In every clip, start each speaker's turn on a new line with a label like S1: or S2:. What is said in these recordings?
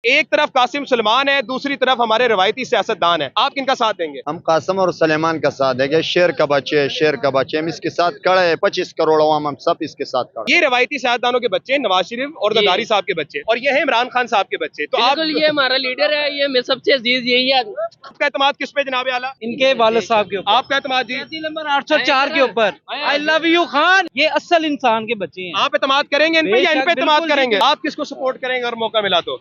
S1: एक तरफ कासिम सलमान है, दूसरी तरफ हमारे रवायती सियासतदान है, आप किनका साथ देंगे?
S2: हम कासिम और सलेमान का साथ देंगे। शेर का बच्चे, शेर का बच्चे, हम इसके साथ खड़े हैं। 25 करोड़ अवाम हम सब इसके साथ खड़े।
S1: ये रवायती सियासतदानों के बच्चे, नवाज शरीफ और जरदारी साहब के बच्चे, और ये है इमरान खान साहब के बच्चे। तो आप,
S3: ये हमारा लीडर है, ये मैं सबसे अजीज यही है।
S1: आपका एतमाद किस पे जनाब आला?
S4: इनके वालिद साहब के ऊपर।
S1: आपका एतमाद जी?
S4: नंबर 804 के ऊपर। आई लव यू खान, ये असल इंसान के बच्चे हैं।
S1: आप एतमाद करेंगे इन पे या इन पे एतमाद
S4: बिल्कुल
S1: करेंगे? आप किसको सपोर्ट करेंगे अगर मौका मिला तो?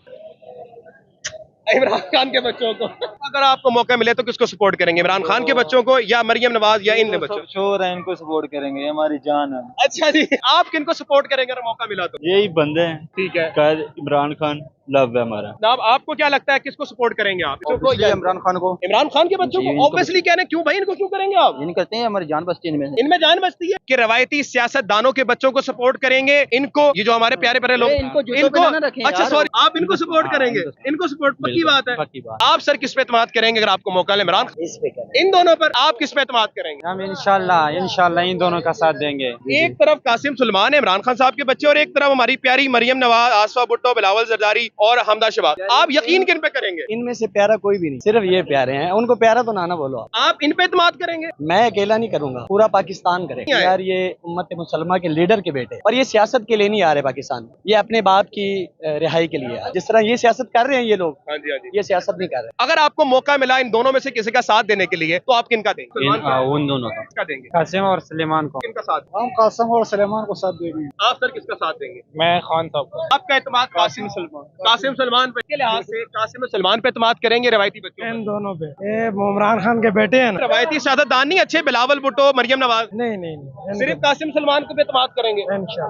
S1: इमरान खान के बच्चों को। अगर आपको मौका मिले तो किसको सपोर्ट करेंगे, इमरान खान के बच्चों को या मरियम नवाज या इन बच्चों?
S5: शोर है, इनको सपोर्ट करेंगे, हमारी जान है।
S1: अच्छा जी, आप किनको सपोर्ट करेंगे अगर मौका मिला तो?
S5: यही बंदे हैं।
S1: ठीक है,
S5: कायद इमरान खान लव है हमारा।
S1: जनाब आपको क्या लगता है किसको सपोर्ट करेंगे आप?
S2: इमरान खान को।
S1: इमरान खान के बच्चों को ऑब्वियसली कहना, क्यों भाई, इनको क्यों करेंगे आप?
S2: इन करते हैं, हमारी जान बचती है इनमें।
S1: इनमें जान बचती है कि रवायती सियासतदानों के बच्चों को सपोर्ट करेंगे, इनको, ये जो हमारे प्यारे प्यारे लोग, इनको, अच्छा सॉरी, आप इनको सपोर्ट करेंगे, इनको सपोर्ट, पक्की बात है। आप सर किस पे एतमाद करेंगे अगर आपको मौका मिले? इमरान, इन दोनों पर आप किस पे एतमाद करेंगे?
S4: हम इंशाल्लाह इन दोनों का साथ देंगे।
S1: एक तरफ कासिम सलमान है, इमरान खान साहब के बच्चे, और एक तरफ हमारी प्यारी मरियम नवाज, आसफा भुट्टो, बिलावल जरदारी और हमदा शहबाज। आप यकीन किन पे करेंगे?
S4: इनमें से प्यारा कोई भी नहीं, सिर्फ ये प्यारे हैं। उनको प्यारा तो ना बोलो
S1: आप इन पे एतमाद करेंगे?
S4: मैं अकेला नहीं करूंगा, पूरा पाकिस्तान करेगा यार। ये उम्मत मुसलमा के लीडर के बेटे, और ये सियासत के लिए नहीं आ रहे पाकिस्तान में, ये अपने बाप की रिहाई के लिए। जिस तरह ये सियासत कर रहे हैं ये लोग,
S1: हाँ जी, हाँ जी।
S4: ये सियासत नहीं कर रहे।
S1: अगर आपको मौका मिला इन दोनों में से किसी का साथ देने के लिए तो आप किनका देंगे?
S4: उन दोनों का,
S1: किसका देंगे?
S4: कासिम और सलेमान को।
S1: किनका साथ?
S4: हम कासिम और सलेमान को साथ देंगे।
S1: आप सर किसका साथ देंगे?
S4: मैं खान साहब को।
S1: आपका एतमाद कासिम सलमान पे के लिहाज से कासिम सलमान पे एतमाद करेंगे, रवायती बच्चों पे?
S4: इन दोनों पे। ये इमरान खान के बेटे हैं ना।
S1: रवायती सियासतदान नहीं अच्छे, बिलावल भुट्टो, मरियम नवाज?
S4: नहीं
S1: सिर्फ कासिम सलमान को पे एतमाद करेंगे?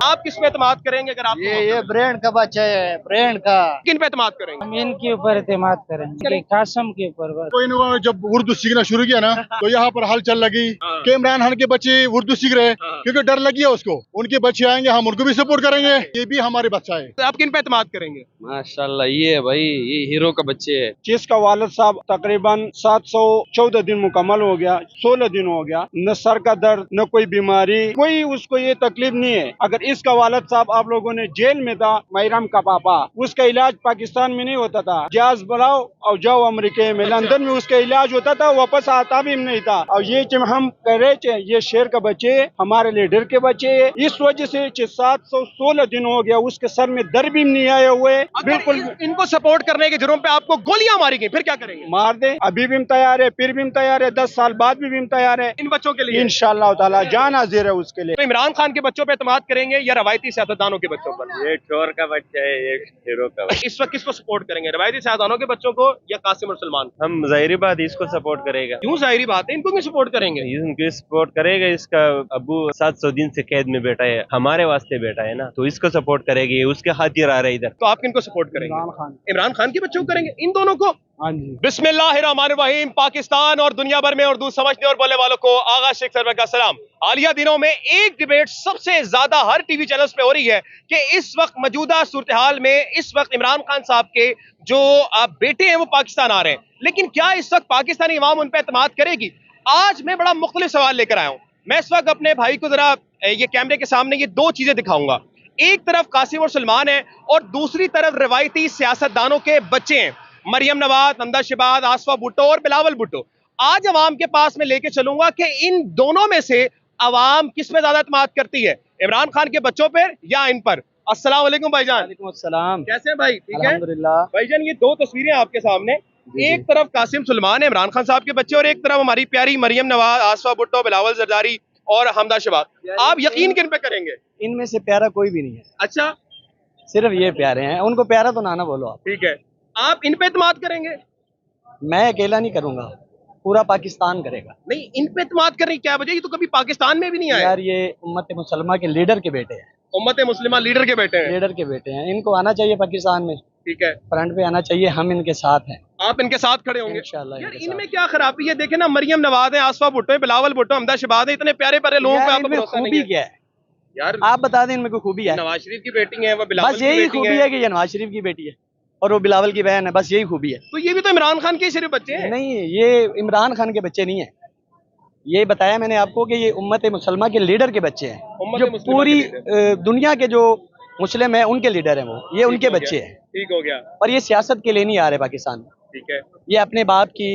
S1: आप किस पे एतमाद करेंगे अगर आप?
S2: ये ब्रांड का बच्चा है, ब्रांड का।
S1: किन पे एतमाद करेंगे?
S4: हम इनके ऊपर एतमाद करेंगे, कासिम के ऊपर बस।
S6: कोई ना, जब उर्दू सीखना शुरू किया ना तो यहाँ पर हलचल लगी कि इमरान खान के बच्चे उर्दू सीख रहे हैं, क्योंकि डर लगी है उसको। उनके बच्चे आएंगे, हम उनको भी सपोर्ट करेंगे, ये भी हमारे बच्चा है।
S1: तो आप किन पे एतमाद करेंगे?
S5: माशाल्लाह, ये है भाई, ये हीरो का बच्चे है।
S4: जिसका वालिद साहब तकरीबन 714 दिन मुकम्मल हो गया, 16 दिन हो गया, न सर का दर्द न कोई बीमारी, कोई उसको ये तकलीफ नहीं है। अगर इसका वालिद साहब आप लोगों ने जेल में था, मैरम का पापा, उसका इलाज पाकिस्तान में नहीं होता था, जहाज बढ़ाओ और जाओ अमेरिका में, लंदन में उसका इलाज होता था, वापस आता भी नहीं था। और ये जब हम कह रहे थे ये शेर का बच्चे हमारे लीडर के बच्चे, इस वजह से 716 दिन हो गया, उसके सर में दर्द भी नहीं आए हुए। बिल्कुल
S1: इनको सपोर्ट करने के जुर्म पे आपको गोलियां मारी गई, फिर क्या करेंगे?
S4: मार दे, अभी भी हम तैयार है, फिर भी हम तैयार है, 10 साल बाद भी हम तैयार है
S1: इन बच्चों के लिए
S4: इंशाअल्लाह ताला, जान हाजिर है उसके लिए।
S1: तो इमरान खान के बच्चों पे एतमाद करेंगे या रवायती सियासतदानों के बच्चों पर?
S5: ये शोर का बच्चा है, ये हीरो का बच्चा।
S1: इस वक्त किसको सपोर्ट करेंगे, रवायती सियासतदानों के बच्चों को या कासिम और सलमान?
S5: हम जाहिर बात इसको सपोर्ट करेगा।
S1: क्यों, जाहिर बात है, इनको क्यों सपोर्ट करेंगे?
S5: इनको सपोर्ट करेगा, इसका अबू 700 दिन से कैद में बैठा है, हमारे वास्ते बैठा है ना, तो इसको सपोर्ट करेगी, उसके खातिर आ रहा है इधर।
S1: तो आप किनको सपोर्ट करेंगे? इमरान खान के बच्चों को करेंगे, इन दोनों को?
S4: हाँ जी।
S1: बिस्मिल्लाहिर्रहमानिर्रहीम। पाकिस्तान और दुनिया भर में उर्दू समझने और बोलने वालों को आगा शेख सरवर का सलाम। हालिया दिनों में एक डिबेट सबसे ज्यादा हर टीवी चैनल्स पे हो रही है कि इस वक्त मौजूदा सूरत हाल में इस वक्त इमरान खान साहब के जो बेटे हैं वो पाकिस्तान आ रहे हैं, लेकिन क्या इस वक्त पाकिस्तानी अवाम उन पर एतमाद करेगी? आज मैं बड़ा मुख्तलिफ सवाल लेकर आया हूँ। मैं इस वक्त अपने भाई को जरा ये कैमरे के सामने ये दो चीजें दिखाऊंगा। एक तरफ कासिम और सलमान है और दूसरी तरफ रवायती सियासतदानों के बच्चे हैं, मरियम नवाज, हमदा शहबाज, आसफा भुट्टो और बिलावल भुट्टो। आज अवाम के पास मैं लेके चलूंगा कि इन दोनों में से अवाम किस पे ज्यादा एतमाद करती है, इमरान खान के बच्चों पर या इन पर? अस्सलाम वालेकुम भाईजान।
S4: वालेकुम अस्सलाम।
S1: कैसे हैं भाई? ठीक है
S4: अल्हम्दुलिल्लाह।
S1: भाईजान, ये दो तस्वीरें आपके सामने, एक तरफ कासिम सलमान है, इमरान खान साहब के बच्चे, और एक तरफ हमारी प्यारी मरियम नवाज, आसफा भुट्टो, बिलावल जरदारी और हमदा शहबाज। आप यकीन किन पे करेंगे?
S4: इनमें से प्यारा कोई भी नहीं है,
S1: अच्छा,
S4: सिर्फ ये प्यारे हैं। उनको प्यारा तो ना बोलो आप।
S1: ठीक है, आप इन पे एतमाद करेंगे?
S4: मैं अकेला नहीं करूंगा, पूरा पाकिस्तान करेगा।
S1: नहीं, इन पे एतमाद करने की क्या वजह? ये तो कभी पाकिस्तान में भी नहीं आए।
S4: यार ये उम्मत मुसलमा के लीडर के बेटे हैं,
S1: उम्मत मुस्लिमा लीडर के बेटे हैं।
S4: लीडर के बेटे हैं, इनको आना चाहिए पाकिस्तान में,
S1: ठीक है,
S4: फ्रंट पे आना चाहिए। हम इनके साथ हैं,
S1: आप इनके साथ खड़े होंगे
S4: इंशाल्लाह।
S1: यार इनमें क्या खराबी है? देखे ना, मरियम नवाज है, आसफा भुट्टो है, बिलावल भुट्टो, हमदा शहबाज है, इतने प्यारे प्यारे लोगों पे आपको भरोसा नहीं
S4: खूबी
S1: है
S4: क्या है
S1: यार?
S4: आप बता दें इनमें कोई खूबी है?
S1: नवाज शरीफ की बेटी है, वो बिलावल
S4: बस
S1: की
S4: यही
S1: बेटी
S4: खूबी है कि ये नवाज शरीफ की बेटी है और वो बिलावल की बहन है, बस यही खूबी है।
S1: तो ये भी तो इमरान खान के सिर्फ बच्चे हैं।
S4: नहीं, ये इमरान खान के बच्चे नहीं है, ये बताया मैंने आपको कि ये उम्मत मुसलमा के लीडर के बच्चे हैं,
S1: उम्मत
S4: जो
S1: मुस्लिमा
S4: पूरी
S1: के
S4: दुनिया के जो
S7: मुस्लिम है, उनके लीडर हैं वो, ये उनके बच्चे हैं।
S1: ठीक हो गया।
S7: और ये सियासत के लिए नहीं आ रहे पाकिस्तान में,
S1: ठीक है।
S7: ये अपने बाप की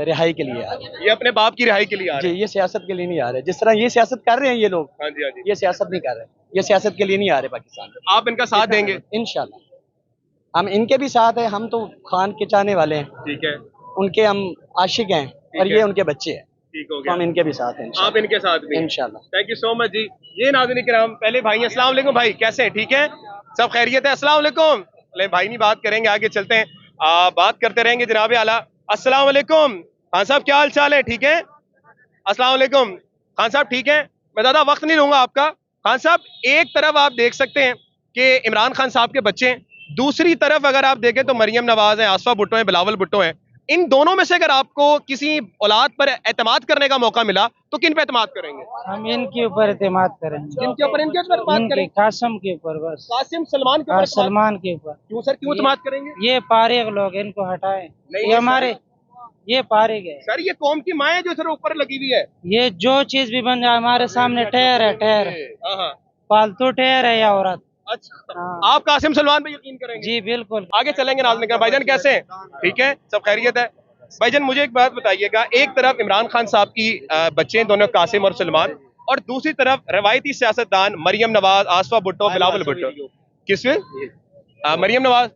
S7: रिहाई के लिए आ रहे हैं।
S1: ये अपने बाप की रिहाई के लिए आ रहे
S7: जी, ये सियासत के लिए नहीं आ रहे। जिस तरह ये सियासत कर रहे हैं ये लोग,
S1: हैं। हाँ जी, हाँ जी।
S7: ये सियासत नहीं कर रहे, ये सियासत के लिए नहीं आ रहे पाकिस्तान में।
S1: आप इनका साथ देंगे?
S7: इंशाल्लाह हम इनके भी साथ हैं। हम तो खान के चाहने वाले हैं,
S1: ठीक है,
S7: उनके हम आशिक हैं, और
S1: है।
S7: ये उनके बच्चे हैं,
S1: ठीक हो
S7: तो
S1: गया।
S7: हम इनके भी साथ हैं
S1: आप इनके साथ भी?
S7: इंशाल्लाह।
S1: थैंक यू सो मच जी। ये नाज़रीन किराम, पहले भाई अस्सलाम वालेकुम भाई, कैसे हैं? ठीक है, सब खैरियत है? अस्सलाम वालेकुम। ले भाई नहीं बात करेंगे, आगे चलते हैं, बात करते रहेंगे जनाब आला। अस्सलाम वालेकुम खान साहब, क्या हाल चाल है? ठीक है, अस्सलाम वालेकुम खान साहब, ठीक है। मैं ज़्यादा वक्त नहीं लूंगा आपका। खान साहब, एक तरफ आप देख सकते हैं कि इमरान खान साहब के बच्चे हैं, दूसरी तरफ अगर आप देखें तो मरियम नवाज हैं, आसफा भुट्टो हैं, बिलावल भुट्टो हैं। इन दोनों में से अगर आपको किसी औलाद पर एतमाद करने का मौका मिला तो किन पे एतमाद करेंगे?
S8: हम इनके ऊपर एतमाद करेंगे।
S1: इनके ऊपर बात
S8: इनके कासिम के ऊपर, बस
S1: कासिम सलमान के
S8: हाँ,
S1: ऊपर
S8: सलमान के ऊपर।
S1: क्यों सर, क्यों एतमाद करेंगे?
S8: ये पारिग लोग, इनको हटाएं।
S1: नहीं,
S8: ये हमारे ये पारिग है
S1: सर, ये कौम की माँ है जो सर ऊपर लगी हुई है।
S8: ये जो चीज भी बन जाए हमारे सामने ठहर है, ठहर।
S1: हाँ, हाँ।
S8: पालतू ठहर है या औरत।
S1: अच्छा,
S8: हाँ।
S1: आप कासिम सलमान पे यकीन करेंगे?
S8: जी बिल्कुल।
S1: आगे चलेंगे नाज़रीन। भाईजान कैसे हैं? ठीक है, सब खैरियत है? भाईजान मुझे एक बात बताइएगा, एक तरफ इमरान खान साहब की बच्चे दोनों कासिम और सलमान, और दूसरी तरफ रवायती सियासतदान मरियम नवाज, आसफा भुट्टो, बिलावल भुट्टो। किसमें? मरियम नवाज।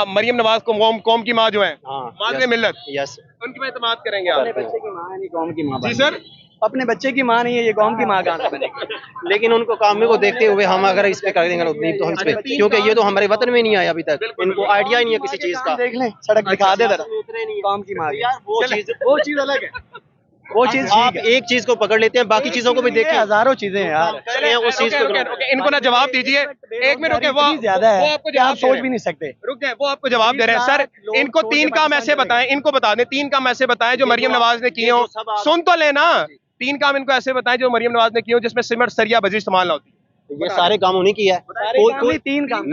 S1: मरियम नवाज को कौम की माँ जो है, माज़ मिल्लत,
S7: यस,
S1: उनकी पे एतमाद करेंगे आप?
S7: बच्चे की माँ नहीं, कौम की माँ।
S1: जी सर,
S7: अपने बच्चे की माँ नहीं है, ये कौम की माँ कहाँ से बनेगी?
S9: लेकिन उनको काम को देखते हुए हम अगर इस पे कर देंगे तो हम इस पे, क्योंकि ये तो हमारे वतन में नहीं आया अभी तक, इनको आइडिया ही नहीं है किसी चीज का।
S7: देख लें, सड़क दिखा दे जरा, कौम की माँ।
S9: वो चीज
S7: अलग है, वो चीज
S9: आप एक चीज को पकड़ लेते हैं, बाकी चीजों को भी देखें।
S7: हजारों चीजें हैं यार,
S9: उस चीज को
S1: इनको ना जवाब दीजिए, एक मिनट रुके, वो
S7: ज्यादा
S1: वो
S7: है
S1: आपको
S7: कि आप
S1: जवाब
S7: सोच भी नहीं सकते।
S1: रुक गए, वो आपको जवाब दे रहे हैं। सर, इनको तीन काम ऐसे बताएं, इनको बता दें, तीन काम ऐसे बताएं जो मरियम नवाज ने किए हो। सुन तो लेना, तीन काम इनको ऐसे बताएं जो मरियम नवाज ने किए हो जिसमें सिमट, सरिया, बजरी इस्तेमाल ना होती।
S9: ये सारे काम उन्हीं किया है।
S7: तीन काम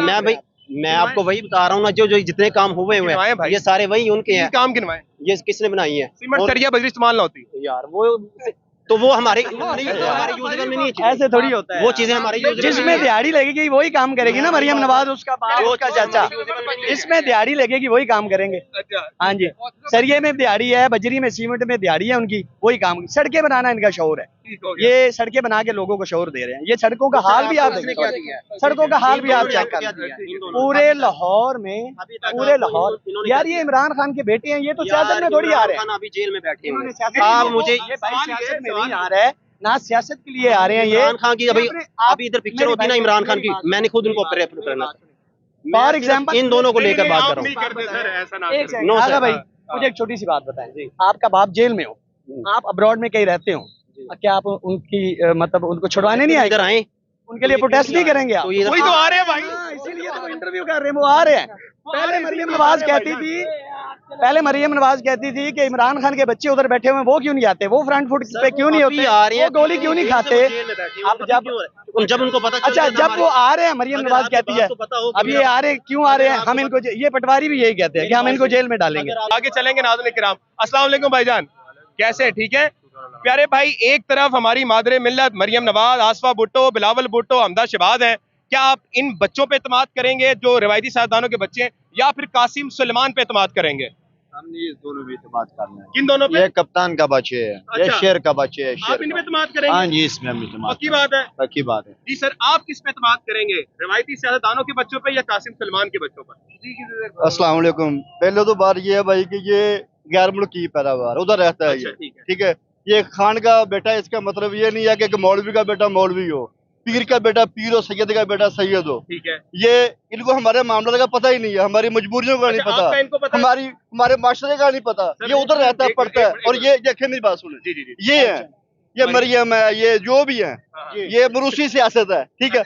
S9: मैं आपको वही बता रहा हूँ ना, जो जितने काम हुए हुए हैं ये सारे वही उनके हैं।
S1: काम गिनवाएं,
S9: ये किसने बनाई है?
S1: सिमट, सरिया, बजरी इस्तेमाल ना होती
S9: यार वो हमारे यूजर में नहीं है।
S7: ऐसे थोड़ी होता है,
S9: वो चीजें हमारे
S7: जिसमें दिहाड़ी लगेगी वही काम करेगी ना मरियम नवाज, उसका बाप, उसका चाचा। इसमें दिहाड़ी लगेगी वही काम करेंगे। हाँ जी, सरिये में दिहाड़ी है, बजरी में, सीमेंट में दिहाड़ी है उनकी, वही काम। सड़कें बनाना इनका शौर है, ये सड़कें बना के लोगों को शौर दे रहे हैं। ये सड़कों का हाल भी आप देखिए, सड़कों का हाल भी आप चेक कर, पूरे लाहौर में, पूरे लाहौर। यार ये इमरान खान के बेटे हैं, ये तो सियासत में थोड़ी आ रहे हैं,
S9: अभी जेल में बैठे हैं।
S7: आप मुझे सियासत में नहीं आ रहे हैं ना, सियासत के लिए आ रहे हैं। ये
S9: इमरान खान की अभी इधर पिक्चर होती है ना इमरान खान की, मैंने खुद उनको प्रेफर करना।
S7: फॉर एग्जाम्पल
S9: इन दोनों को लेकर बात कर रहा हूँ।
S7: नो सर भाई, मुझे एक छोटी सी बात बताएं जी, आपका बाप जेल में हो, आप अब्रॉड में कहीं रहते हो, क्या आप उनकी मतलब उनको छुड़वाने नहीं आए?
S9: इधर आए,
S7: उनके लिए प्रोटेस्ट नहीं करेंगे आप?
S9: वही
S1: तो आ रहे हैं भाई,
S7: इसीलिए तो इंटरव्यू कर रहे हैं, वो आ रहे हैं। पहले मरियम नवाज कहती थी कि इमरान खान के बच्चे उधर बैठे हुए हैं, वो क्यों नहीं आते, वो फ्रंट फुट पे क्यों नहीं होते, वो गोली क्यों नहीं खाते? अब
S9: जब उनको पता,
S7: अच्छा जब वो आ रहे हैं, मरियम नवाज कहती है अब ये आ रहे, क्यों आ रहे हैं? हम इनको, ये पटवारी भी यही कहते हैं कि हम इनको जेल में डालेंगे।
S1: आगे चलेंगे नाज़रीन किराम। अस्सलाम वालेकुम भाईजान, कैसे हैं? ठीक है प्यारे भाई, एक तरफ हमारी मादरे मिल्लत मरियम नवाज, आसफा भुट्टो, बिलावल भुट्टो, हमदा शहबाज है। क्या आप इन बच्चों पे एतमाद करेंगे जो रिवायती सियासतदानों के बच्चे हैं, या फिर कासिम सुलेमान पे एतमाद करेंगे?
S2: हमने इस दोनों पे एतमाद करना है।
S1: किन दोनों पे?
S2: ये कप्तान का बच्चे है, ये
S1: अच्छा।
S2: शेर का बच्चे है,
S1: आप
S2: शेर
S1: इन पे
S2: का।
S1: एतमाद करेंगे?
S2: हाँ जी, इसमें हम एतमाद
S1: पक्की बात है?
S2: पक्की बात है
S1: जी सर, आप किस पे एतमाद करेंगे, रिवायती सियासतदानों के बच्चों पे या कासिम सुलेमान के बच्चों पर?
S2: अस्सलाम वालेकुम। पहले तो बात ये है भाई कि ये गैर मुल्की पैदावार उधर रहता है।
S1: अच्छा,
S2: ये
S1: ठीक है।
S2: ठीक है, ये खान का बेटा, इसका मतलब ये नहीं है कि मौलवी का बेटा मौलवी हो, पीर का बेटा पीर हो, सैयद का बेटा सैयद हो।
S1: ठीक है,
S2: ये इनको हमारे मामले का पता ही नहीं है, हमारी मजबूरियों का नहीं
S1: अच्छा, आपका इनको
S2: पता,
S1: पता है?
S2: हमारे माशरे का नहीं पता। ये उधर रहता है, पढ़ता है। और ये देखे मेरी बात सुने,
S1: जी जी जी,
S2: ये है, ये मरियम है, ये जो भी है, ये मरूसी सियासत है। ठीक है,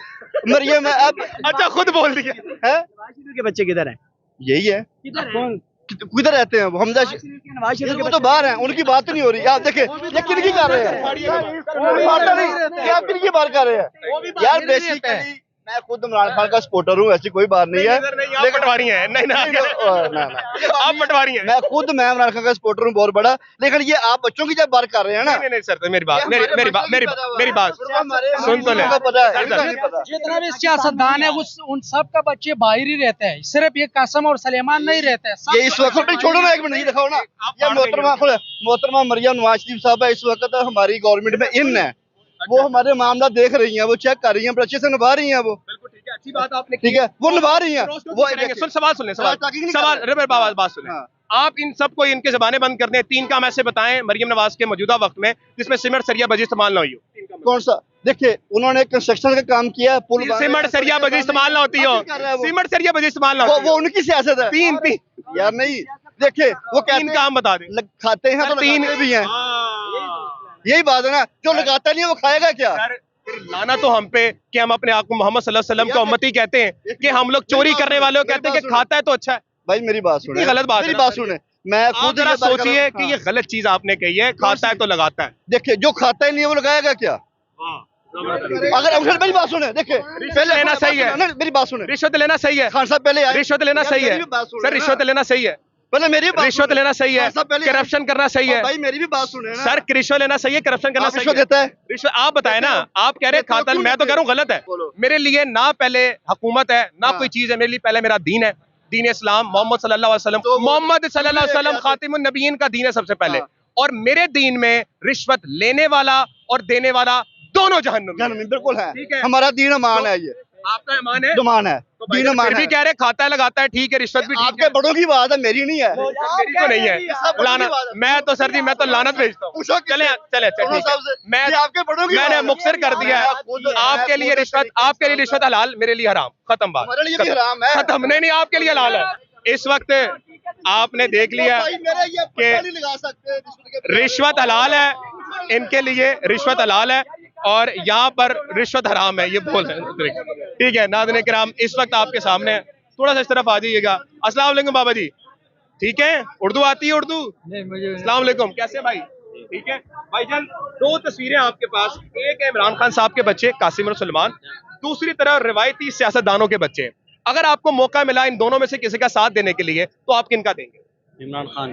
S2: मरियम है। अब
S1: अच्छा खुद बोल दिया
S2: है,
S7: के बच्चे किधर हैं?
S2: यही है।
S7: कौन?
S2: किधर रहते हैं वो? हमदा
S7: नवाज शरीफ
S2: वो तो बाहर हैं, उनकी बात नहीं हो रही। आप देखें ये किनकी कर रहे हैं, नहीं, ये आप किनकी बात कर रहे हैं यार? मैं खुद इमरान खान का सपोर्टर हूँ, ऐसी कोई बात नहीं है।
S1: आप पटवारी हैं? नहीं ना, आप पटवारी हैं।
S2: मैं इमरान खान का सपोर्टर हूँ बहुत बड़ा, लेकिन ये आप बच्चों की जब बात कर रहे हैं ना।
S1: नहीं सर, मेरी बात सुन तो ले।
S8: जितना भी सियासतदान है उन सब का बच्चे बाहर ही रहते हैं, सिर्फ ये कासम और सलेमान नहीं रहते हैं।
S2: ये इस वक्त छोड़ो ना, एक मिनट, नहीं दिखाओ ना। ये मोहतरमा मरियम नवाज शरीफ साहब है, इस वक्त हमारी गवर्नमेंट में इन है, वो हमारे मामला देख रही हैं, वो चेक कर रही हैं, अच्छे से निभा रही हैं वो।
S1: बिल्कुल ठीक है, अच्छी बात आपने
S2: ठीक है, वो निभा रही हैं। वो
S1: सवाल सुन ले, सवाल बात सुने। आप इन सबको इनके जबाने बंद कर दें। 3 काम ऐसे बताएं मरियम नवाज के मौजूदा वक्त में जिसमें सिमट सरिया बजी इस्तेमाल ना हुई हो।
S2: कौन सा? देखिए, उन्होंने कंस्ट्रक्शन का काम किया, पुल
S1: सिमट सरिया बजी इस्तेमाल ना होती हो, सिमट सरिया बजी इस्तेमाल ना होती,
S2: वो उनकी सियासत है।
S1: 3
S2: यार नहीं, देखिए वो
S1: 3 काम बता दें।
S2: खाते हैं तो 3 भी हैं, यही बात है ना। जो लगाता नहीं है वो खाएगा क्या?
S1: लाना तो हम पे कि हम अपने आप को मोहम्मद सल्लल्लाहु अलैहि वसल्लम का उम्मती कहते हैं कि हम लोग चोरी करने वाले को कहते हैं कि खाता है तो अच्छा है।
S2: भाई मेरी बात सुने,
S1: गलत बात,
S2: मेरी बात सुने। मैं खुद
S1: जरा सोचिए कि ये गलत चीज आपने कही है, खाता है तो लगाता है।
S2: देखिए, जो खाता ही नहीं है वो लगाएगा क्या? अगर मेरी बात सुने, देखिए
S1: पहले लेना सही है,
S2: मेरी बात सुने,
S1: रिश्वत लेना सही है।
S2: खान साहब पहले
S1: रिश्वत लेना सही है सर, रिश्वत लेना सही है।
S2: पहले मेरी
S1: रिश्वत लेना सही है, करप्शन करना सही है।
S2: भाई मेरी भी बात सुने ना
S1: सर, रिश्वत लेना सही है, करप्शन करना सही है।
S2: देता है
S1: रिश्वत आप बताए ना, आप कह रहे हैं खाता, मैं तो कह रहा हूँ गलत है। मेरे लिए ना पहले हुकूमत है ना कोई चीज है, मेरे लिए पहले मेरा दीन है, दीन इस्लाम, मोहम्मद सल्लल्लाहु अलैहि वसल्लम। मोहम्मद सल्लल्लाहु अलैहि वसल्लम खातिमुन नबिय्यीन का दीन है सबसे पहले। और मेरे दीन में रिश्वत लेने वाला और देने वाला दोनों जहन्नुम में।
S2: बिल्कुल है, हमारा दीन अमान है। ये
S1: आपका ईमान है,
S2: दुमान है, दीन अमान
S1: है। भी कह रहे खाता है लगाता है, ठीक है, रिश्वत भी ठीक है।
S2: आपके बड़ों की बात है, मेरी नहीं है।
S1: मेरी तो नहीं है लाना। मैं तो सर जी, मैं तो लानत भेजता हूँ। चले मैं
S2: आपके बड़ों की
S1: मैंने मुक्सर कर दिया है। आपके लिए रिश्वत हलाल, मेरे लिए हराम, खत्म बात, खत्म। नहीं, आपके लिए हलाल है। इस वक्त आपने देख लिया कि रिश्वत हलाल है, इनके लिए रिश्वत हलाल है और यहाँ पर रिश्वत हराम है, ये बोल रहे हैं। ठीक है नाज़रीन किराम, इस वक्त आपके सामने थोड़ा सा इस तरफ आ जाइएगा। अस्सलाम वालेकुम बाबा जी, ठीक है? उर्दू आती है? उर्दू? अस्सलाम वालेकुम, कैसे भाई? ठीक है भाईजान, 2 तस्वीरें आपके पास, एक है इमरान खान साहब के बच्चे कासिम और सलमान, दूसरी तरफ रिवायती सियासतदानों के बच्चे। अगर आपको मौका मिला इन दोनों में से किसी का साथ देने के लिए तो आप किनका देंगे?
S5: इमरान खान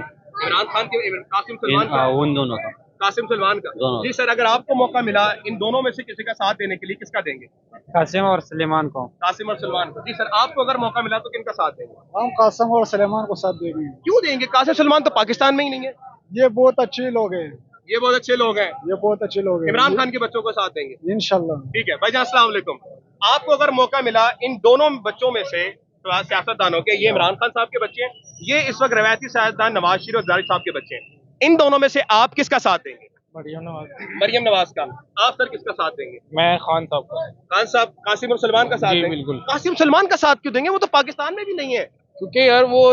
S1: के, कासिम सलमान का?
S5: उन दोनों का,
S1: कासिम सलमान का। जी सर, अगर आपको मौका मिला इन दोनों में से किसी का साथ देने के लिए किसका देंगे?
S8: कासिम और सलेमान को।
S1: कासिम और सलमान को। जी सर, आपको अगर मौका मिला तो किनका साथ देंगे?
S4: हम कासिम और सलेमान को साथ देंगे।
S1: क्यों देंगे? कासिम सलमान तो पाकिस्तान में ही नहीं है।
S4: ये बहुत अच्छे लोग हैं,
S1: ये बहुत अच्छे लोग हैं,
S4: ये बहुत अच्छे लोग हैं।
S1: इमरान खान के बच्चों को साथ देंगे
S4: इंशाल्लाह।
S1: ठीक है भाईजान, अस्सलाम वालेकुम। आपको अगर मौका मिला इन दोनों बच्चों में से, सियासतदानों के, ये इमरान खान साहब के बच्चे हैं, ये इस वक्त रवायती सियासतदान नवाज शरीफ और जारिफ साहब के बच्चे हैं, इन दोनों में से आप किसका साथ देंगे? मरियम नवाज का। आप सर किसका साथ देंगे?
S8: मैं खान साहब का।
S1: खान साहब, कासिम और सलमान का साथ देंगे?
S8: बिल्कुल।
S1: कासिम सलमान का साथ क्यों देंगे? वो तो पाकिस्तान में भी नहीं है।
S10: क्योंकि यार वो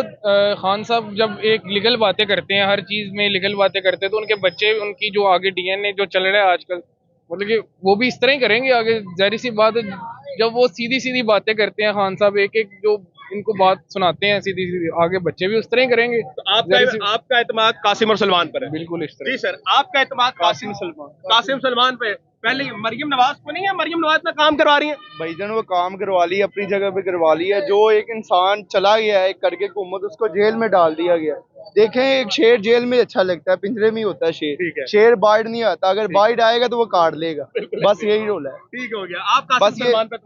S10: खान साहब जब एक लीगल बातें करते हैं, हर चीज में लीगल बातें करते हैं, तो उनके बच्चे, उनकी जो आगे डीएनए जो चल रहा है आजकल, मतलब कि वो भी इस तरह ही करेंगे आगे। जाहिर सी बात है, जब वो सीधी सीधी बातें करते हैं खान साहब, एक एक जो इनको बात सुनाते हैं सीधी सीधी, आगे बच्चे भी उस तरह ही करेंगे।
S1: तो आपका एतमाद कासिम और सलमान पर है?
S10: बिल्कुल इस तरह।
S1: जी सर, आपका एतमाद कासिम सलमान पे। पहले मरियम नवाज को नहीं है? मरियम नवाज में काम करवा रही है
S11: भाईजान, वो काम करवा ली, अपनी जगह पे करवा ली है। जो एक इंसान चला गया है करके हुकूमत, उसको जेल में डाल दिया गया। देखें, एक शेर जेल में अच्छा लगता है, पिंजरे में ही होता है शेर। शेर बाइट नहीं आता, अगर बाइट आएगा तो वो काट लेगा, बस यही रोल है।
S1: ठीक हो गया। आप कासिम सलमान पे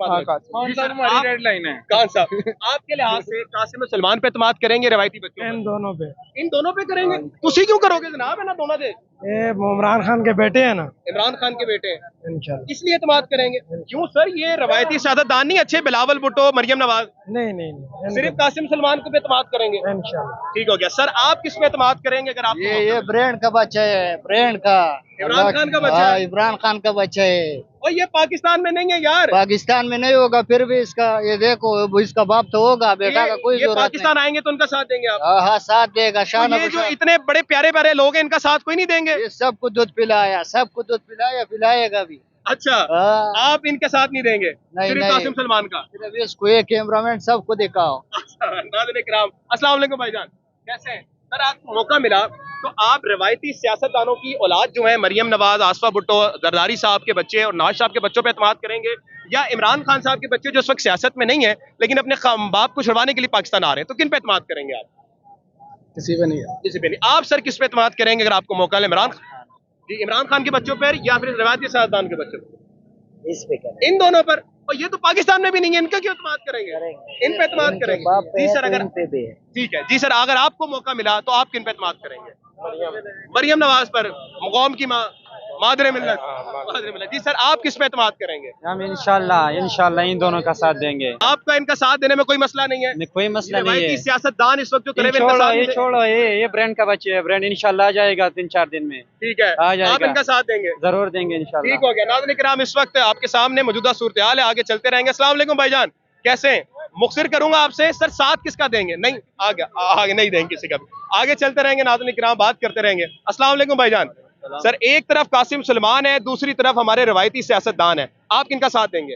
S10: हमारी रेड लाइन है।
S1: खान साहब, आपके लिहाज से कासिम और सलमान पे एतमाद करेंगे रवायती बच्चों?
S8: इन दोनों पे।
S1: इन दोनों पे करेंगे? तुसी क्यों करोगे जनाब? है ना दोनों दे,
S8: इमरान खान के बेटे हैं ना,
S1: इमरान खान के बेटे हैं,
S8: इंशाल्लाह
S1: इसलिए एतमाद करेंगे। क्यों सर, ये रवायती सियासतदान नहीं अच्छे? बिलावल भुट्टो, मरियम नवाज,
S8: नहीं
S1: सिर्फ कासिम सलमान को पे एतमाद करेंगे?
S8: इंशाल्लाह।
S1: ठीक हो गया। सर, आप किस पे एतमाद करेंगे? अगर आप
S7: ये ब्रांड का बच्चा है, ब्रांड का,
S1: इमरान खान का बच्चा है?
S7: इमरान खान का बच्चा है।
S1: और ये पाकिस्तान में नहीं है यार।
S7: पाकिस्तान में नहीं होगा, फिर भी इसका ये देखो, इसका बाप तो होगा, बेटा का कोई जरूरत नहीं।
S1: पाकिस्तान आएंगे तो उनका साथ देंगे आप?
S7: हाँ, साथ देगा।
S1: तो ये जो इतने बड़े प्यारे प्यारे लोग हैं, इनका साथ कोई नहीं देंगे?
S7: ये सबको दूध पिलाया, सबको दूध पिलाया, पिलाएगा भी।
S1: अच्छा, आप इनके साथ नहीं देंगे? सिर्फ कासिम सलमान का?
S7: सिर्फ इसको, एक कैमरामैन सबको दिखाओ।
S1: नाज़रीन किराम, अस्सलाम वालेकुम भाईजान, कैसे हैं? सर, आपको मौका मिला तो आप रवायती सियासतदानों की औलाद जो है मरियम नवाज, आसफा भुट्टो, जरदारी साहब के बच्चे और नवाज साहब के बच्चों पे एतमाद करेंगे, या इमरान खान साहब के बच्चे जो इस वक्त सियासत में नहीं है लेकिन अपने बाप को छुड़वाने के लिए पाकिस्तान आ रहे हैं, तो किन पे एतमाद करेंगे आप? किसी पे नहीं। आप सर किस पे एतमाद करेंगे अगर आपको मौका मिले? इमरान खान के बच्चों पर या फिर रवायती सियासतदान के बच्चों पर? इस पे करेंगे। इन दोनों पर। और ये तो पाकिस्तान में भी नहीं है, इनका क्यों एतमाद करेंगे? इन पे एतमाद करेंगे। जी सर, अगर ठीक है जी सर, अगर आपको मौका मिला तो आप किन पे एतमाद करेंगे? मरियम नवाज पर, कौम की माँ, मादरे मिल्लत। जी सर, आप किस पे एतमाद करेंगे?
S12: हम इंशाल्लाह इन दोनों का साथ देंगे।
S1: आपका इनका साथ देने में कोई मसला नहीं है?
S12: कोई मसला नहीं है।
S1: सियासतदान इस वक्त जो करे
S12: छोड़ो ये ब्रांड का बच्चे है, ब्रांड इंशाल्लाह आ जाएगा 3-4 दिन में।
S1: ठीक है,
S12: आ जाएगा।
S1: आप इनका साथ देंगे?
S12: जरूर देंगे इंशाल्लाह।
S1: ठीक हो गया। नाज़रीन किराम, इस वक्त आपके सामने मौजूदा सूरत हाल है, आगे चलते रहेंगे। अस्सलाम वालेकुम भाईजान, कैसे हैं? मुख्तिर करूंगा आपसे, सर साथ किसका देंगे? नहीं आगे नहीं देंगे किसी का भी। आगे चलते रहेंगे नाज़रीन किराम, बात करते रहेंगे। अस्सलाम वालेकुम भाईजान। सर एक तरफ कासिम सलमान है, दूसरी तरफ हमारे रवायती सियासतदान है, आप किनका साथ देंगे?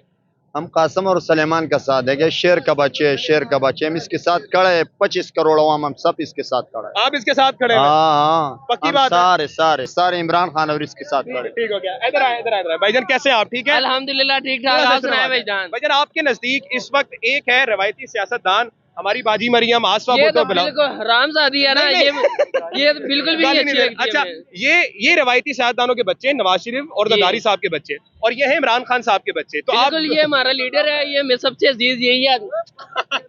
S13: हम कासिम और सलेमान का साथ देंगे। शेर का बच्चे हम इसके साथ खड़े हैं। 25 करोड़ अवाम हम सब इसके साथ खड़े हैं।
S1: आप इसके साथ खड़े हैं?
S13: हाँ,
S1: पक्की बात है?
S13: सारे इमरान खान और इसके साथ खड़े।
S1: ठीक हो गया। इधर आए भाईजान, कैसे हैं आप? ठीक है
S3: अल्हम्दुलिल्लाह, ठीक ठाक। आप सुनाएं
S1: भाईजान, आपके नजदीक इस वक्त एक है रवायती सियासतदान, हमारी बाजी मरियम, आसफा भुट्टो,
S3: हरामजादी है ना, ये बिल्कुल भी नहीं अच्छी।
S1: अच्छा, ये रवायती सियासतदानों के बच्चे, नवाज शरीफ और जरदारी साहब के बच्चे, और ये है इमरान खान साहब के बच्चे। तो आप,
S3: ये हमारा लीडर है, ये सबसे अजीज यही है।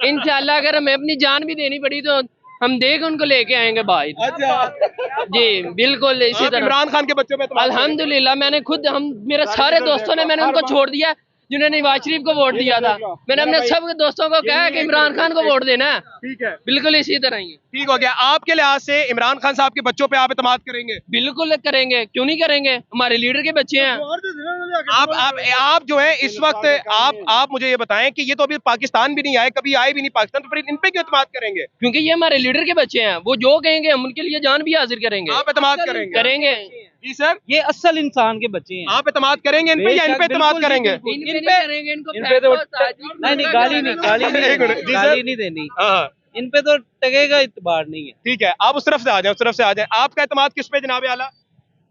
S3: इंशाल्लाह अगर हमें अपनी जान भी देनी पड़ी तो हम देख उनको लेके आएंगे भाई।
S1: अच्छा
S3: जी बिल्कुल इसी तरह।
S1: इमरान खान के बच्चों में
S3: अल्हम्दुलिल्लाह, मैंने खुद मेरे सारे दोस्तों ने, मैंने उनको छोड़ दिया जिन्होंने नवाज शरीफ को वोट दिया था। मैंने अपने सब दोस्तों को कहा कि इमरान खान को वोट देना है।
S1: ठीक है, बिल्कुल
S3: बिल्कुल इसी तरह ही।
S1: ठीक हो गया। आपके लिहाज से इमरान खान साहब के बच्चों पे आप एतमाद करेंगे?
S3: बिल्कुल करेंगे, क्यों नहीं करेंगे, हमारे लीडर के बच्चे हैं।
S1: आप जो है इस वक्त आप मुझे ये बताएं कि ये तो अभी पाकिस्तान भी नहीं आए, कभी आए भी नहीं पाकिस्तान, तो फिर इन पे क्यों एतमाद करेंगे?
S3: क्योंकि ये हमारे लीडर के बच्चे हैं, वो जो कहेंगे हम उनके लिए जान भी हाजिर करेंगे।
S1: आप एतमाद करेंगे? जी सर,
S12: ये असल इंसान के बच्चे हैं।
S1: आप एतमाद करेंगे इन पे या इन पे एतमाद करेंगे?
S12: इन पे तो नहीं गाली नहीं देनी। इन पे तो टकेगा इतबार नहीं है।
S1: ठीक है, आप उस तरफ से आ जाए। आपका एतमाद किस पे जनाब आला?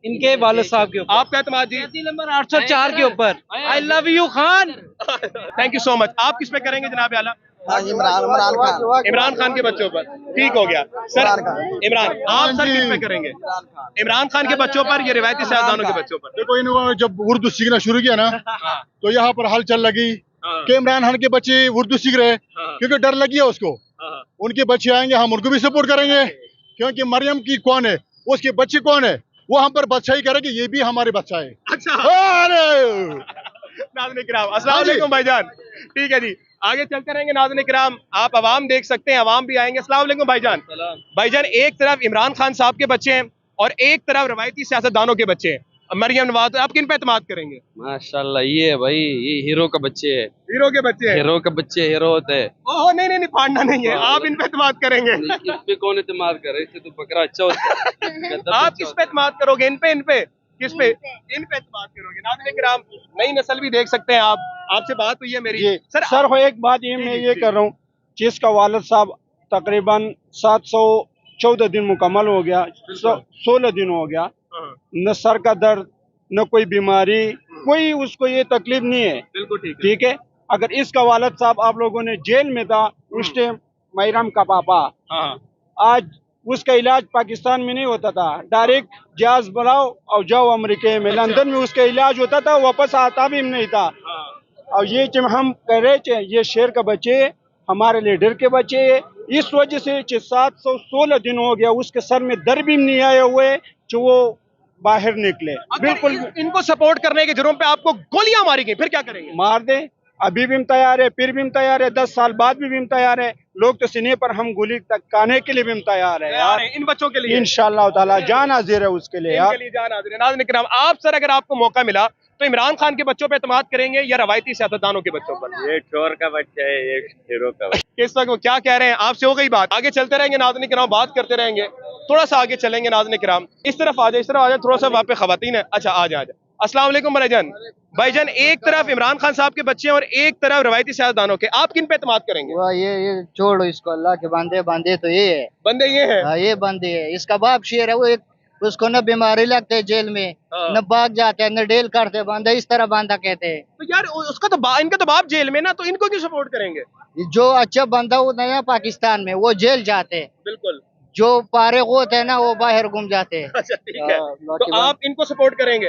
S12: इनके वालिद साहब के ऊपर।
S1: आपका एतमाद जी?
S12: नंबर 804 के ऊपर। I love you Khan.
S1: Thank you so much. आप किस पे करेंगे जनाब आला?
S2: इमरान
S1: खान के बच्चों पर। ठीक हो गया सर। इमरान, आप सर किस पे करेंगे? इमरान खान के बच्चों पर या रिवायती सियासतदानों के बच्चों पर?
S6: देखो, इन्होंने जब उर्दू सीखना शुरू किया ना तो यहाँ पर हलचल लगी कि इमरान खान के बच्चे उर्दू सीख रहे, क्योंकि डर लगी है उसको। उनके बच्चे आएंगे, हम उनको भी सपोर्ट करेंगे, क्योंकि मरियम की कौन है, उसके बच्चे कौन है, वो हम पर बादशाही करेंगे, ये भी हमारे बच्चा है।
S1: अच्छा, नाज़रीन किराम, अस्सलाम वालेकुम भाईजान। ठीक है जी, आगे चलते रहेंगे नाज़रीन किराम। आप अवाम देख सकते हैं, अवाम भी आएंगे। अस्सलाम वालेकुम भाईजान। भाईजान, एक तरफ इमरान खान साहब के बच्चे हैं और एक तरफ रवायती सियासतदानों के बच्चे हैं, मरियम नवाज, आप किन पे एतमाद करेंगे?
S12: माशाल्लाह, ये भाई ये हीरो का बच्चे है।
S1: हीरो के बच्चे हैं?
S12: हीरो के बच्चे हीरो होते हैं।
S1: ओहो, नहीं फाड़ना नहीं है, आप इन पे एतमाद करेंगे?
S12: इस पे कौन एतमाद करे, इससे तो बकरा अच्छा होता है।
S1: आप किस पे एतमाद करोगे? इन पे किस पे? इन पे एतमाद करोगे। नाज़रीन किराम, नई नस्ल भी देख सकते हैं आप, आपसे बात हुई है मेरी।
S4: सर एक बात ये मैं ये कर रहा हूँ, जिसका वालिद साहब तकरीबन 714 दिन मुकम्मल हो गया, 16 दिन हो गया, न सर का दर्द, न कोई बीमारी, कोई उसको ये तकलीफ नहीं है।
S1: बिल्कुल
S4: ठीक है। अगर इसका वालिद साहब आप लोगों ने जेल में था उस टाइम, मरियम का पापा, आज उसका इलाज पाकिस्तान में नहीं होता था, डायरेक्ट जहाज बनाओ और जाओ अमेरिका में, लंदन में उसका इलाज होता था, वापस आता भी नहीं था। और ये जब हम कह रहे थे ये शेर का बच्चे हमारे लीडर के बच्चे, इस वजह से 716 दिन हो गया, उसके सर में दर्द भी नहीं आए हुए जो वो बाहर निकले।
S1: बिल्कुल, इनको सपोर्ट करने के जुर्म पे आपको गोलियां मारी गई, फिर क्या करेंगे?
S4: मार दे, अभी भी हम तैयार है, फिर भी हम तैयार है, 10 साल बाद भी हम तैयार है। लोग तो सीने पर हम गोली तक काने के लिए भी हम तैयार है यार,
S1: इन बच्चों के लिए
S4: इंशाअल्लाह ताला जान हाजिर है उसके लिए यार।
S1: जान हाजिर है। नाज़रीन किराम, आप सर अगर आपको मौका मिला तो इमरान खान के बच्चों पे एतमाद करेंगे या रवायती सियासतदानों के बच्चों पर?
S5: ये चोर का बच्चा है, ये हीरो का बच्चा।
S1: किस वक्त वो क्या कह रहे हैं, आपसे हो गई बात? आगे चलते रहेंगे नाज़रीन किराम, बात करते रहेंगे, थोड़ा सा आगे चलेंगे नाज़रीन किराम। इस तरफ आ जाए, थोड़ा सा वहाँ पे खवातीन है। अच्छा, आ जाए। अस्सलाम वालेकुम भाईजान। भाईजान एक तरफ इमरान खान साहब के बच्चे और एक तरफ रवायती सियासतदानों के, आप किन पे एतमाद करेंगे?
S14: ये छोड़ो इसको, अल्लाह के बंदे बंदे तो ये है,
S1: बंदे ये है।
S14: ये बंदे है। इसका बाप शेर है, वो एक उसको न बीमारी लगते है जेल में, न भाग जाते हैं, न डेल करते बंदा, इस तरह बंदा कहते हैं।
S1: तो यार उसका तो इनका तो बाप जेल में ना, तो इनको क्यों सपोर्ट करेंगे?
S14: जो अच्छा बंदा वो नया पाकिस्तान में वो जेल जाते हैं,
S1: बिल्कुल।
S14: जो पारे होते हैं ना वो बाहर घूम जाते हैं।
S1: अच्छा ठीक है, तो आप इनको सपोर्ट करेंगे?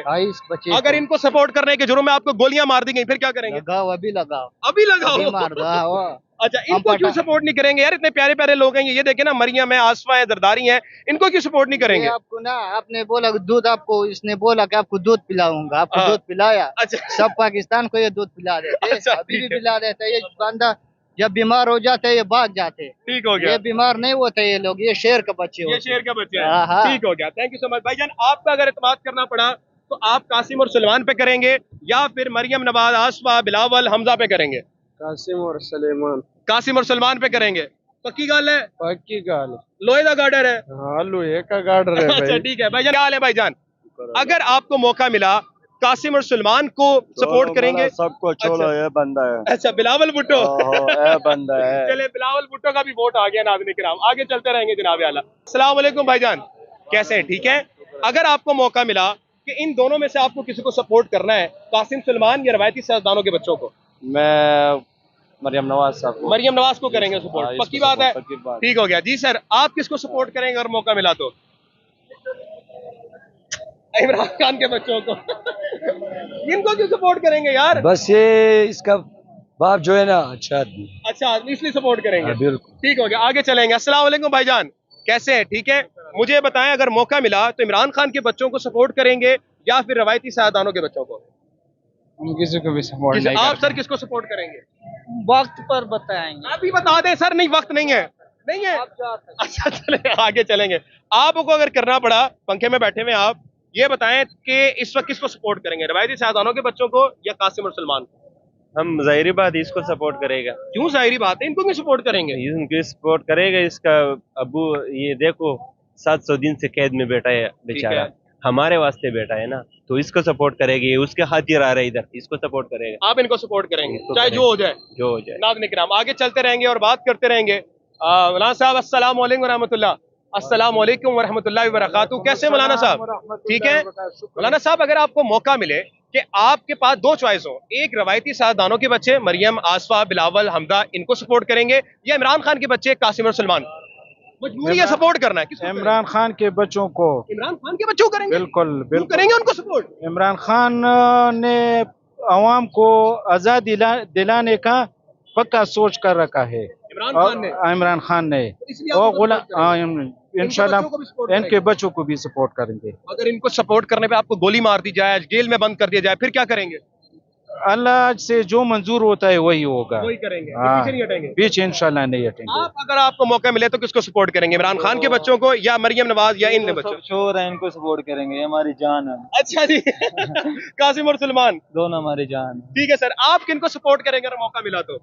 S1: अगर इनको सपोर्ट करने के जुर्म में आपको गोलियां मार दी गई फिर क्या करेंगे?
S14: लगाओ, अभी लगाओ,
S1: अभी लगाओ,
S14: अभी मार दो।
S1: अच्छा, इनको क्यों सपोर्ट नहीं करेंगे यार? इतने प्यारे प्यारे लोग हैं ये देखे ना, मरियम है, आसफा है, जरदारी है, इनको क्यों सपोर्ट नहीं करेंगे?
S14: आपको ना, आपने बोला दूध, आपको इसने बोला कि आपको दूध पिलाऊंगा, आपको दूध पिलाया।
S1: अच्छा।
S14: सब पाकिस्तान को ये दूध पिला देते, अभी भी पिला देते। ये बंदा जब बीमार हो जाते हैं ये भाग जाते हैं।
S1: ठीक हो गया,
S14: ये बीमार नहीं होते ये लोग, ये शेर के बच्चे होते।
S1: ये शेर के बच्चे हैं। ठीक हो गया, थैंक यू सो मच भाईजान। आपका अगर एतमाद करना पड़ा तो आप कासिम और सलमान पे करेंगे या फिर मरियम नवाज, आसफा, बिलावल, हमजा पे करेंगे?
S4: कासिम और सलेमान।
S1: कासिम और सलमान पे करेंगे, पक्की गाल है?
S4: पक्की गाल।
S1: लोहे का गार्डर है?
S4: हाँ, लोहे का गार्डर है।
S1: अच्छा ठीक है भाईजान, क्या हाल है भाईजान? अगर आपको मौका मिला कासिम और सलमान को सपोर्ट करेंगे?
S4: सबको छोड़ो, ये बंदा है।
S1: अच्छा, बिलावल भुट्टो
S4: ये बंदा है।
S1: चले, बिलावल भुट्टो का भी वोट आ गया नाज़रीन किराम, आगे चलते रहेंगे जनाब आला। अस्सलाम वालेकुम भाईजान, कैसे हैं? ठीक है। अगर आपको मौका मिला कि इन दोनों में से आपको किसी को सपोर्ट करना है, कासिम सलमान या रवायती सियासतदानों के बच्चों को?
S4: मैं मरियम नवाज साहब को।
S1: मरियम नवाज को करेंगे सपोर्ट, पक्की बात है? ठीक हो गया जी सर। आप किसको सपोर्ट करेंगे अगर मौका मिला तो? इमरान खान के बच्चों को। इनको क्यों सपोर्ट करेंगे यार?
S15: बस ये इसका बाप जो है ना अच्छा आदमी।
S1: अच्छा आदमी, इसलिए सपोर्ट करेंगे।
S15: बिल्कुल
S1: ठीक हो गया, आगे चलेंगे। अस्सलाम वालेकुम भाईजान, कैसे हैं? ठीक है। मुझे बताएं अगर मौका मिला तो इमरान खान के बच्चों को सपोर्ट करेंगे या फिर रवायती सियासतदानों के बच्चों को?
S10: हम किसी को भी सपोर्ट नहीं
S1: आप सर किसको सपोर्ट करेंगे?
S8: वक्त पर बताएंगे।
S1: अभी बता दें सर। नहीं, वक्त नहीं है, नहीं है। अच्छा चले, आगे चलेंगे। आपको अगर करना पड़ा, पंखे में बैठे हुए आप, ये बताएं कि इस वक्त किसको सपोर्ट करेंगे, रवायती सियासतदानों के बच्चों को या कासिम और सलमान को?
S5: हम जाहिर बात इसको सपोर्ट करेगा।
S1: क्यों जाहिर बात है, इनको क्यों सपोर्ट करेंगे?
S5: इनको सपोर्ट करेगा, इसका अबू ये देखो 700 दिन से कैद में बैठा है बेचारा, हमारे वास्ते बैठा है ना, तो इसको सपोर्ट करेगी। उसके खातिर आ रहा है इधर, इसको सपोर्ट करेगा।
S1: आप इनको सपोर्ट करेंगे चाहे जो हो जाए?
S5: जो हो जाए।
S1: नाज़रीन किराम, आगे चलते रहेंगे और बात करते रहेंगे। मौलाना साहब अस्सलाम वालेकुम रहमतुल्लाह। अस्सलाम वालेकुम व रहमतुल्लाहि व बरकातुहू। कैसे मौलाना साहब? ठीक है। मौलाना साहब अगर आपको मौका मिले कि आपके पास दो चॉइस हो, एक रवायती सियासतदानों के बच्चे मरियम, आसफा, बिलावल, हमदा, इनको सपोर्ट करेंगे या इमरान खान के बच्चे कासिम और सलमान? मजबूरी है सपोर्ट करना है। किसको?
S4: इमरान खान के बच्चों को।
S1: इमरान खान के बच्चों को करेंगे?
S4: बिल्कुल बिल्कुल
S1: करेंगे उनको सपोर्ट।
S4: इमरान खान ने अवाम को आजादी दिलाने का पक्का सोच कर रखा है इमरान खान ने, और इंशाल्लाह इनके बच्चों को भी सपोर्ट करेंगे।
S1: अगर इनको सपोर्ट करने पे आपको गोली मार दी जाए, जेल में बंद कर दिया जाए, फिर क्या करेंगे?
S4: अल्लाह से जो मंजूर होता है वही होगा,
S1: वही करेंगे।
S4: पीछे
S1: नहीं हटेंगे?
S4: पीछे इंशाल्लाह नहीं हटेंगे।
S1: आप अगर आपको मौका मिले तो किसको सपोर्ट करेंगे, इमरान खान के बच्चों को या मरियम नवाज या इन बच्चों?
S16: शोर है, इनको सपोर्ट करेंगे, हमारी जान है।
S1: अच्छा जी। कासिम और सलमान
S16: दोनों हमारी जान।
S1: ठीक है सर, आप किनको सपोर्ट करेंगे अगर मौका मिला तो?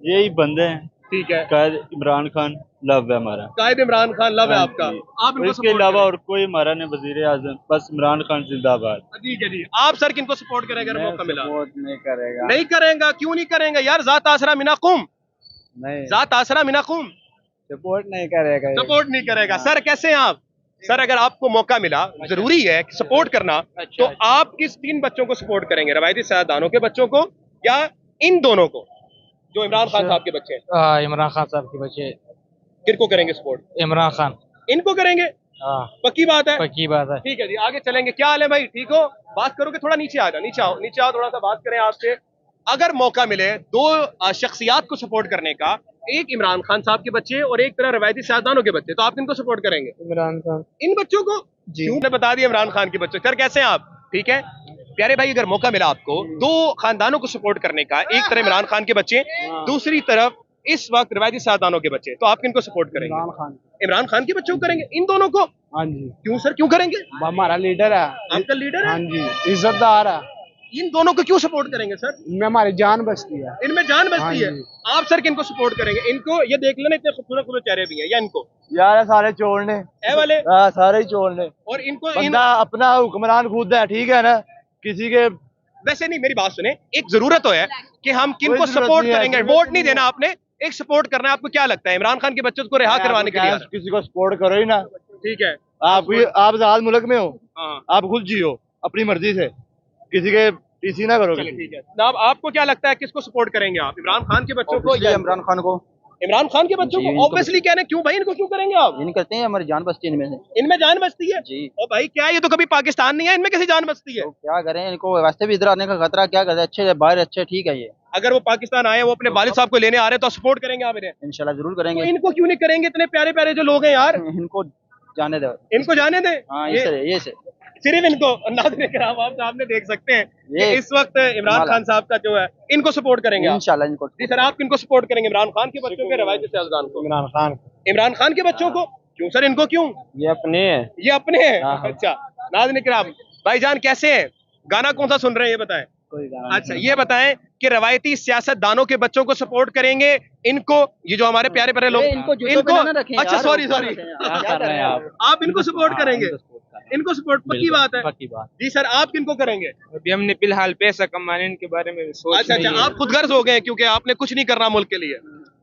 S16: यही बंदे हैं।
S1: ठीक है।
S16: कायद इमरान खान लव है हमारा।
S1: कायद इमरान खान लव है आपका। आप इनको
S16: इसके अलावा और कोई हमारा नहीं वजीर आजम, बस इमरान खान जिंदाबाद।
S1: ठीक है जी। आप सर किनको सपोर्ट करेंगे अगर मौका मिला?
S16: सपोर्ट नहीं करेगा।
S1: नहीं करेगा? क्यों नहीं करेंगे यार? जात आसरा मिनाकुम,
S16: नहीं
S1: जात आसरा मिनाकुम।
S16: सपोर्ट नहीं करेगा।
S1: सपोर्ट नहीं करेगा। सर कैसे हैं आप? सर अगर आपको मौका मिला, जरूरी है सपोर्ट करना, तो आप किस तीन बच्चों को सपोर्ट करेंगे, रवायती सियासतदानों के बच्चों को या इन दोनों को जो इमरान खान साहब के बच्चे हैं?
S8: इमरान खान साहब के बच्चे।
S1: किनको करेंगे सपोर्ट?
S8: इमरान खान।
S1: इनको करेंगे? पक्की बात है?
S8: पक्की बात है।
S1: ठीक है जी, आगे चलेंगे। क्या हाल है भाई, ठीक हो? बात करोगे? थोड़ा नीचे आ जाओ, नीचे आओ, नीचे आओ, थोड़ा सा बात करें आपसे। अगर मौका मिले दो शख्सियात को सपोर्ट करने का, एक इमरान खान साहब के बच्चे और एक तरह रवायती सियासतदानों के बच्चे, तो आप किनको सपोर्ट करेंगे?
S8: इमरान खान।
S1: इन बच्चों को जी ने बता दिया, इमरान खान के बच्चे। सर कैसे हैं आप? ठीक है प्यारे भाई, अगर मौका मिला आपको दो खानदानों को सपोर्ट करने का, एक तरफ इमरान खान के बच्चे, दूसरी तरफ इस वक्त रवायती सियासतदानों के बच्चे, तो आप किनको सपोर्ट करेंगे? इमरान खान के बच्चों को करेंगे, इन दोनों को?
S4: हाँ जी।
S1: क्यों सर, क्यों करेंगे?
S4: हमारा लीडर है।
S1: आपका लीडर है?
S4: हाँ जी, इज्जतदार है।
S1: इन दोनों को क्यों सपोर्ट करेंगे सर?
S4: इनमें हमारी जान बसती है।
S1: इनमें जान बसती है। आप सर किनको सपोर्ट करेंगे? इनको? ये देख लेना, इतने खूबसूरत खूबसूरत चेहरे भी हैं, या इनको?
S16: यार सारे चोरने
S1: ए वाले।
S16: सारे ही चोरने।
S1: और इनको
S16: बंदा अपना हुक्मरान खुद है, ठीक है ना, किसी के
S1: वैसे नहीं, मेरी बात सुने, एक जरूरत तो है कि हम किन को सपोर्ट करेंगे। वोट नहीं देना आपने, एक सपोर्ट करना है। आपको क्या लगता है इमरान खान के बच्चों को रिहा करवाने के लिए?
S11: किसी को सपोर्ट करो ही ना।
S1: ठीक है,
S11: आप आजाद मुल्क में हो, आप खुद जियो अपनी मर्जी से, किसी के पीछे ना करो।
S1: ठीक है, अब आपको क्या लगता है किसको सपोर्ट करेंगे आप? इमरान खान के बच्चों को या
S9: इमरान खान को?
S1: इमरान खान के बच्चों को ऑब्वियसली कहने, क्यों भाई, इनको क्यों करेंगे आप?
S9: ये नहीं करते हैं, हमारी जान बचती है इनमें से।
S1: इनमें जान बचती है
S9: जी।
S1: और भाई क्या ये तो कभी पाकिस्तान नहीं है, इनमें कैसे जान बचती है?
S9: तो क्या करें, इनको वैसे भी इधर आने का खतरा, क्या करें, अच्छे बाहर अच्छे ठीक है। ये
S1: अगर वो पाकिस्तान आए, वो अपने वालिद साहब को लेने आ रहे हैं तो सपोर्ट करेंगे आप इन्हें?
S9: इंशाल्लाह जरूर करेंगे।
S1: तो इनको क्यों नहीं करेंगे? इतने प्यारे प्यारे जो लोग हैं यार,
S9: इनको जाने दो,
S1: इनको जाने दें।
S9: हाँ, ये से
S1: सिर्फ इनको। नाज़रीन किराम, आप सामने देख सकते हैं कि इस वक्त इमरान खान साहब का जो है, इनको सपोर्ट करेंगे
S9: इंशाल्लाह। इनको
S1: जी सर, आप किनको सपोर्ट करेंगे? इमरान खान के बच्चों के, रवायती सियासतदान को? इमरान खान के बच्चों को क्यों सर? इनको क्यों?
S5: ये अपने हैं,
S1: ये अपने हैं। अच्छा नाज़रीन किराम, भाईजान कैसे हैं? गाना कौन सा सुन रहे हैं ये बताएं। अच्छा ये बताएं कि रवायती सियासतदानों के बच्चों को सपोर्ट करेंगे, इनको, ये जो हमारे प्यारे प्यारे लोग, इनको अच्छा सॉरी आप इनको सपोर्ट करेंगे? इनको सपोर्ट पक्की बात है? जी सर, आप किनको करेंगे?
S10: अभी हमने फिलहाल पैसा कमाने के बारे में सोच।
S1: अच्छा, आप खुद गर्ज हो गए क्योंकि आपने कुछ नहीं करना मुल्क के लिए।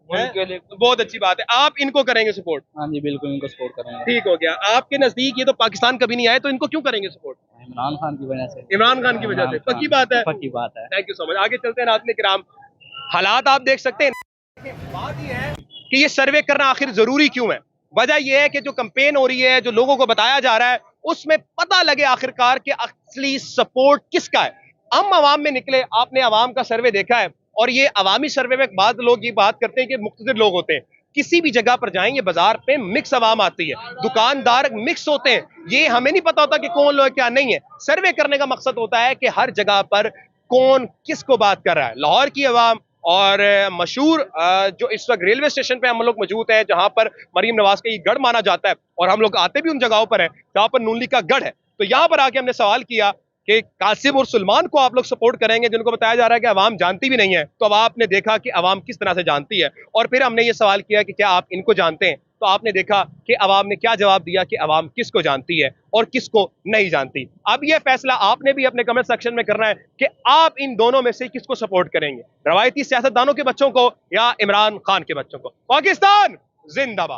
S1: तो बहुत अच्छी बात है, आप इनको करेंगे सपोर्ट?
S12: हाँ जी बिल्कुल, इनको सपोर्ट करेंगे।
S1: ठीक हो गया। आपके नजदीक ये तो पाकिस्तान कभी नहीं आए, तो इनको क्यों करेंगे सपोर्ट?
S12: इमरान खान की वजह से।
S1: इमरान खान की वजह से, पक्की बात है?
S12: पक्की बात है।
S1: Thank you so much. आगे चलते हैं नाज़रीन किराम, हालात आप देख सकते हैं। बात ये है कि ये सर्वे करना आखिर जरूरी क्यों है? वजह यह है कि जो कैंपेन हो रही है, जो लोगों को बताया जा रहा है, उसमें पता लगे आखिरकार कि असली सपोर्ट किसका है। हम आवाम में निकले, आपने आवाम का सर्वे देखा है, और ये अवामी सर्वे में बाद लोग ये बात करते हैं कि मुख्तलिफ लोग होते हैं। किसी भी जगह पर जाएंगे, बाजार पे मिक्स आवाम आती है, दुकानदार मिक्स होते हैं, ये हमें नहीं पता होता कि कौन लोग क्या नहीं है। सर्वे करने का मकसद होता है कि हर जगह पर कौन किसको बात कर रहा है। लाहौर की आवाम और मशहूर जो इस वक्त रेलवे स्टेशन पे हम लोग मौजूद हैं, जहां पर मरीम नवाज का ये गढ़ माना जाता है, और हम लोग आते भी उन जगहों पर हैं जहां पर नून लीग का गढ़ है। तो यहां पर आके हमने सवाल किया कि कासिम और सुलेमान को आप लोग सपोर्ट करेंगे, जिनको बताया जा रहा है कि अवाम जानती भी नहीं है। तो अब आपने देखा कि अवाम किस तरह से जानती है, और फिर हमने ये सवाल किया कि क्या आप इनको जानते हैं, तो आपने देखा कि अवाम ने क्या जवाब दिया कि अवाम किसको जानती है और किसको नहीं जानती। अब यह फैसला आपने भी अपने कमेंट सेक्शन में करना है कि आप इन दोनों में से किसको सपोर्ट करेंगे, रवायती सियासतदानों के बच्चों को या इमरान खान के बच्चों को। पाकिस्तान जिंदाबाद।